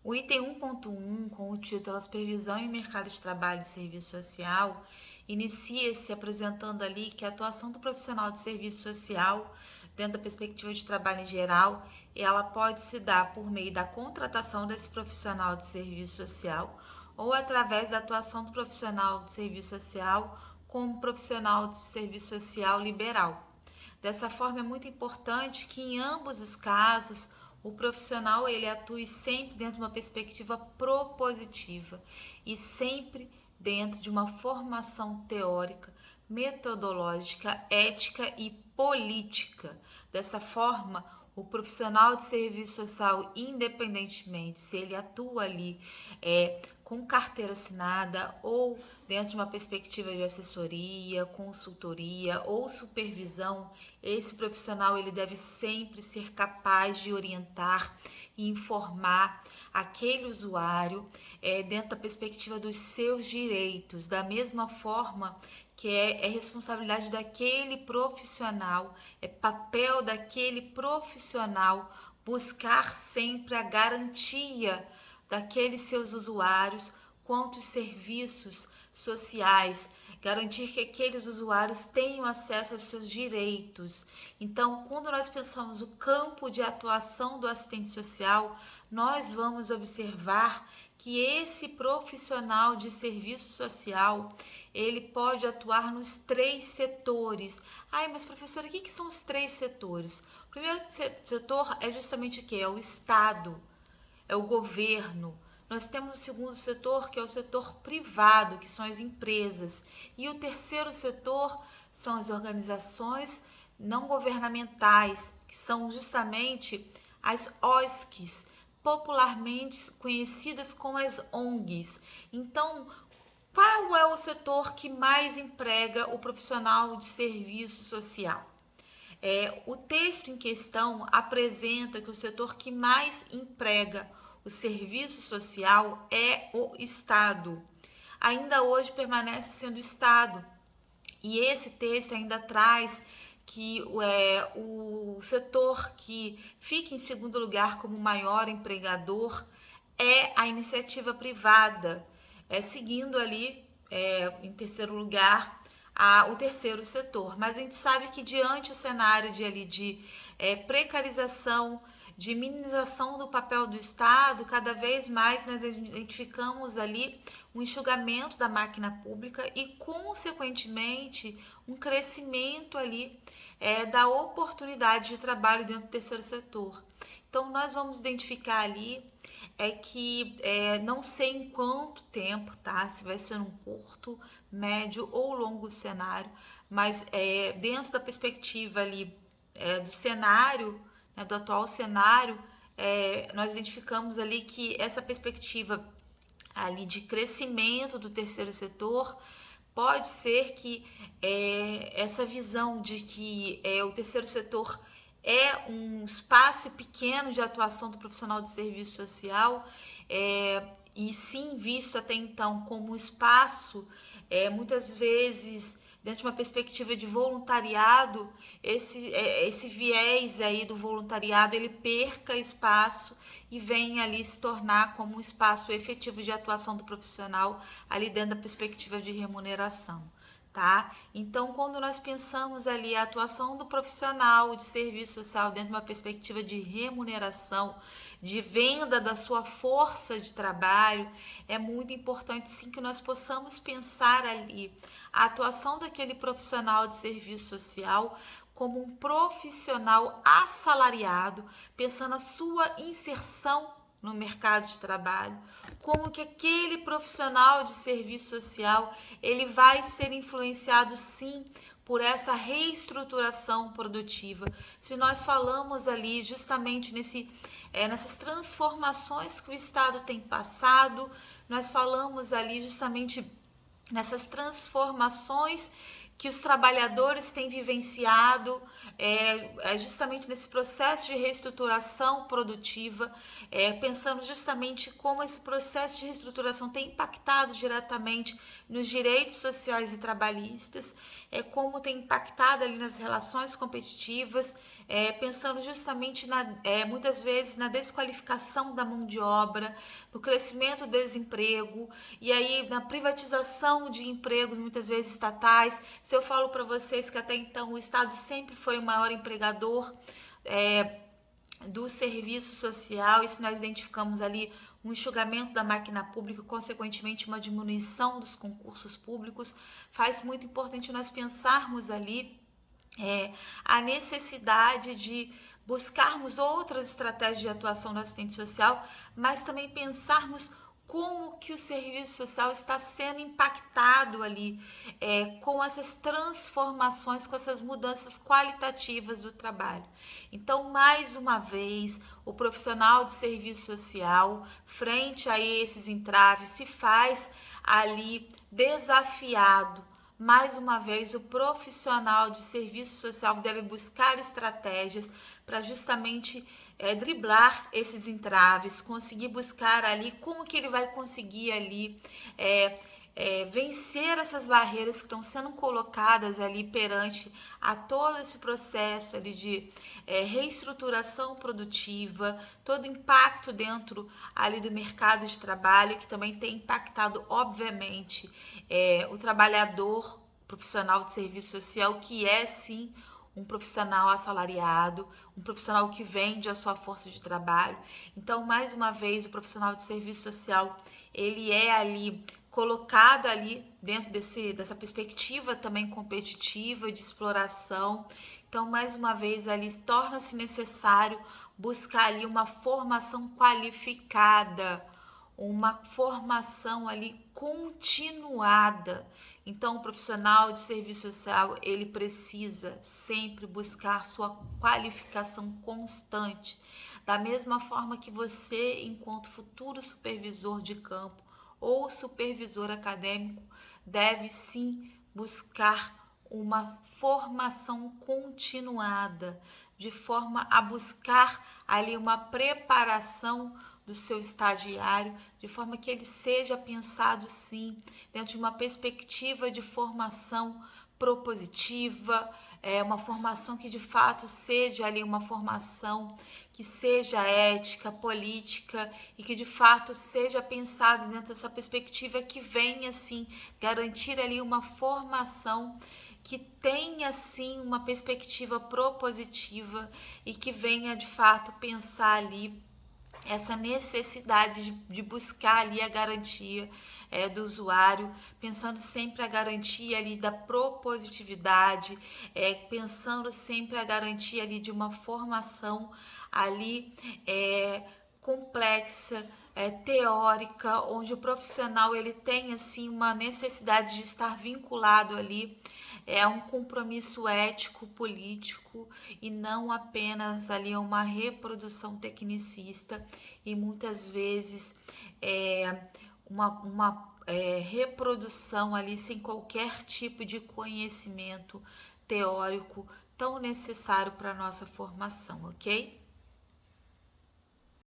O item 1.1, com o título A Supervisão em Mercado de Trabalho e Serviço Social, inicia-se apresentando ali que a atuação do profissional de serviço social, dentro da perspectiva de trabalho em geral, ela pode se dar por meio da contratação desse profissional de serviço social ou através da atuação do profissional de serviço social como profissional de serviço social liberal. Dessa forma, é muito importante que em ambos os casos o profissional ele atue sempre dentro de uma perspectiva propositiva e sempre dentro de uma formação teórica, metodológica, ética e política. Dessa forma, o profissional de serviço social, independentemente se ele atua ali com carteira assinada ou dentro de uma perspectiva de assessoria, consultoria ou supervisão, esse profissional ele deve sempre ser capaz de orientar e informar aquele usuário dentro da perspectiva dos seus direitos, da mesma forma que é responsabilidade daquele profissional, é papel daquele profissional buscar sempre a garantia daqueles seus usuários quanto aos serviços sociais, garantir que aqueles usuários tenham acesso aos seus direitos. Então, quando nós pensamos o campo de atuação do assistente social, nós vamos observar que esse profissional de serviço social, ele pode atuar nos 3 setores. Ai, mas professora, o que são os 3 setores? O primeiro setor é justamente o que? É o Estado, é o governo. Nós temos o segundo setor, que é o setor privado, que são as empresas. E o terceiro setor são as organizações não governamentais, que são justamente as OSCs, popularmente conhecidas como as ONGs. Então, qual é o setor que mais emprega o profissional de serviço social? O texto em questão apresenta que o setor que mais emprega o serviço social é o Estado. Ainda hoje permanece sendo o Estado. E esse texto ainda traz que o setor que fica em segundo lugar como maior empregador é a iniciativa privada, seguindo ali em terceiro lugar o terceiro setor. Mas a gente sabe que diante do cenário de precarização, de minimização do papel do Estado, cada vez mais nós identificamos ali um enxugamento da máquina pública e, consequentemente, um crescimento ali da oportunidade de trabalho dentro do terceiro setor. Então, nós vamos identificar ali que não sei em quanto tempo, tá? Se vai ser um curto, médio ou longo cenário, mas dentro da perspectiva ali do cenário, né, do atual cenário, nós identificamos ali que essa perspectiva ali de crescimento do terceiro setor pode ser que essa visão de que o terceiro setor é um espaço pequeno de atuação do profissional de serviço social, e sim visto até então como um espaço, muitas vezes dentro de uma perspectiva de voluntariado, esse viés aí do voluntariado ele perca espaço e vem ali se tornar como um espaço efetivo de atuação do profissional ali dentro da perspectiva de remuneração. Tá? Então, quando nós pensamos ali a atuação do profissional de serviço social dentro de uma perspectiva de remuneração, de venda da sua força de trabalho, é muito importante sim que nós possamos pensar ali a atuação daquele profissional de serviço social como um profissional assalariado, pensando a sua inserção no mercado de trabalho, como que aquele profissional de serviço social ele vai ser influenciado sim por essa reestruturação produtiva. Se nós falamos ali justamente nessas transformações que o Estado tem passado, nós falamos ali justamente nessas transformações que os trabalhadores têm vivenciado justamente nesse processo de reestruturação produtiva, pensando justamente como esse processo de reestruturação tem impactado diretamente nos direitos sociais e trabalhistas, como tem impactado ali nas relações competitivas, pensando justamente muitas vezes na desqualificação da mão de obra, no crescimento do desemprego e aí na privatização de empregos, muitas vezes estatais. Se eu falo para vocês que até então o Estado sempre foi o maior empregador do serviço social, e se nós identificamos ali um enxugamento da máquina pública, consequentemente uma diminuição dos concursos públicos, faz muito importante nós pensarmos ali a necessidade de buscarmos outras estratégias de atuação no assistente social, mas também pensarmos como que o serviço social está sendo impactado ali com essas transformações, com essas mudanças qualitativas do trabalho. Então, mais uma vez, o profissional de serviço social, frente a esses entraves, se faz ali desafiado. Mais uma vez, o profissional de serviço social deve buscar estratégias para justamente driblar esses entraves, conseguir buscar ali como que ele vai conseguir ali vencer essas barreiras que estão sendo colocadas ali perante a todo esse processo ali de reestruturação produtiva, todo impacto dentro ali do mercado de trabalho, que também tem impactado, obviamente, o trabalhador profissional de serviço social, que é sim um profissional assalariado, um profissional que vende a sua força de trabalho. Então, mais uma vez, o profissional de serviço social, ele é ali colocado ali dentro dessa perspectiva também competitiva de exploração. Então, mais uma vez, ali torna-se necessário buscar ali uma formação qualificada, uma formação ali continuada. Então, o profissional de serviço social, ele precisa sempre buscar sua qualificação constante. Da mesma forma que você, enquanto futuro supervisor de campo ou supervisor acadêmico, deve sim buscar uma formação continuada, de forma a buscar ali uma preparação do seu estagiário, de forma que ele seja pensado sim dentro de uma perspectiva de formação propositiva, uma formação que de fato seja ali uma formação que seja ética, política e que de fato seja pensado dentro dessa perspectiva que venha assim garantir ali uma formação que tenha sim uma perspectiva propositiva e que venha de fato pensar ali essa necessidade de buscar ali a garantia do usuário, pensando sempre a garantia ali da propositividade, pensando sempre a garantia ali de uma formação ali complexa, teórica, onde o profissional ele tem assim uma necessidade de estar vinculado ali a um compromisso ético, político e não apenas ali uma reprodução tecnicista e muitas vezes uma reprodução ali sem qualquer tipo de conhecimento teórico tão necessário para a nossa formação, ok?